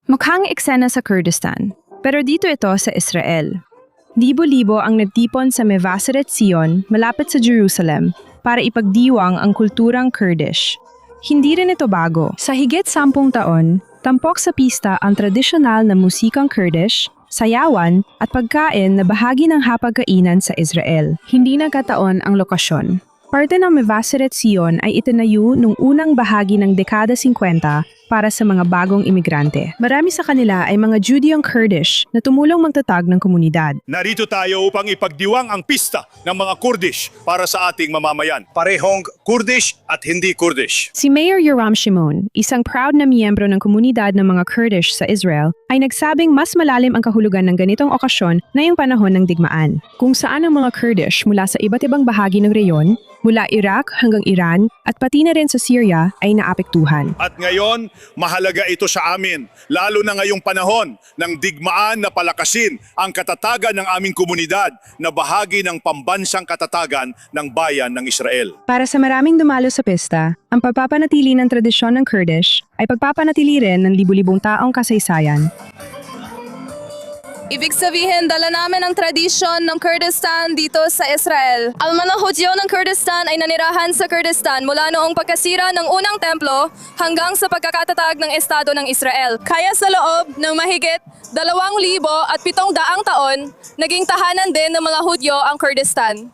Mukhang eksena sa Kurdistan, pero dito ito sa Israel. Libo-libo ang nagtipon sa Mevasseret Zion malapit sa Jerusalem para ipagdiwang ang kulturang Kurdish. Hindi rin ito bago. Sa higit 10 taon, tampok sa pista ang tradisyonal na musikang Kurdish, sayawan at pagkain na bahagi ng hapagkainan sa Israel. Hindi nagkataon ang lokasyon. Parte ng Mevasseret Zion ay itinayo noong unang bahagi ng dekada 50 para sa mga bagong imigrante. Marami sa kanila ay mga Judeong Kurdish na tumulong magtatag ng komunidad. Narito tayo upang ipagdiwang ang pista ng mga Kurdish para sa ating mamamayan. Parehong Kurdish at hindi Kurdish. Si Mayor Yoram Shimon, isang proud na miyembro ng komunidad ng mga Kurdish sa Israel, ay nagsabing mas malalim ang kahulugan ng ganitong okasyon ngayong panahon ng digmaan. Kung saan ang mga Kurdish mula sa iba't ibang bahagi ng reyon, mula Iraq hanggang Iran at pati na rin sa Syria ay naapektuhan. At ngayon, mahalaga ito sa amin, lalo na ngayong panahon ng digmaan na palakasin ang katatagan ng aming komunidad na bahagi ng pambansang katatagan ng bayan ng Israel. Para sa maraming dumalo sa pista, ang pagpapanatili ng tradisyon ng Kurdish ay pagpapanatili rin ng libu-libong taong kasaysayan. Ibig sabihin, dala namin ang tradisyon ng Kurdistan dito sa Israel. Ang mga Hudyo ng Kurdistan ay nanirahan sa Kurdistan mula noong pagkasira ng unang templo hanggang sa pagkakatatag ng Estado ng Israel. Kaya sa loob ng mahigit 2,700 taon, naging tahanan din ng mga Hudyo ang Kurdistan.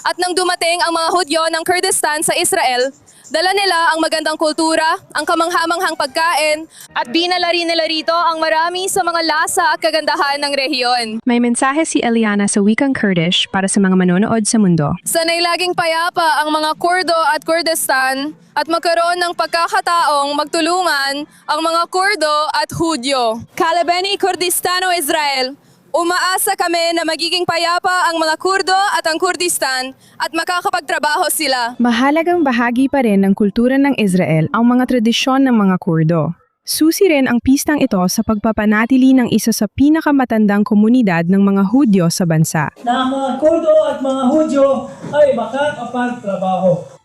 At nang dumating ang mga Hudyo ng Kurdistan sa Israel, dala nila ang magandang kultura, ang kamanghamanghang pagkain, at binalari nila rito ang marami sa mga lasa at kagandahan ng rehiyon. May mensahe si Eliana sa wikang Kurdish para sa mga manonood sa mundo. Sanay laging payapa ang mga Kurdo at Kurdistan at magkaroon ng pagkakataong magtulungan ang mga Kurdo at Hudyo. Kalabeni Kurdistano Israel. Umaasa kami na magiging payapa ang mga Kurdo at ang Kurdistan at makakapagtrabaho sila. Mahalagang bahagi pa rin ng kultura ng Israel ang mga tradisyon ng mga Kurdo. Susi rin ang pistang ito sa pagpapanatili ng isa sa pinakamatandang komunidad ng mga Hudyo sa bansa. Na ang mga Kurdo at mga Hudyo ay makakapagtrabaho.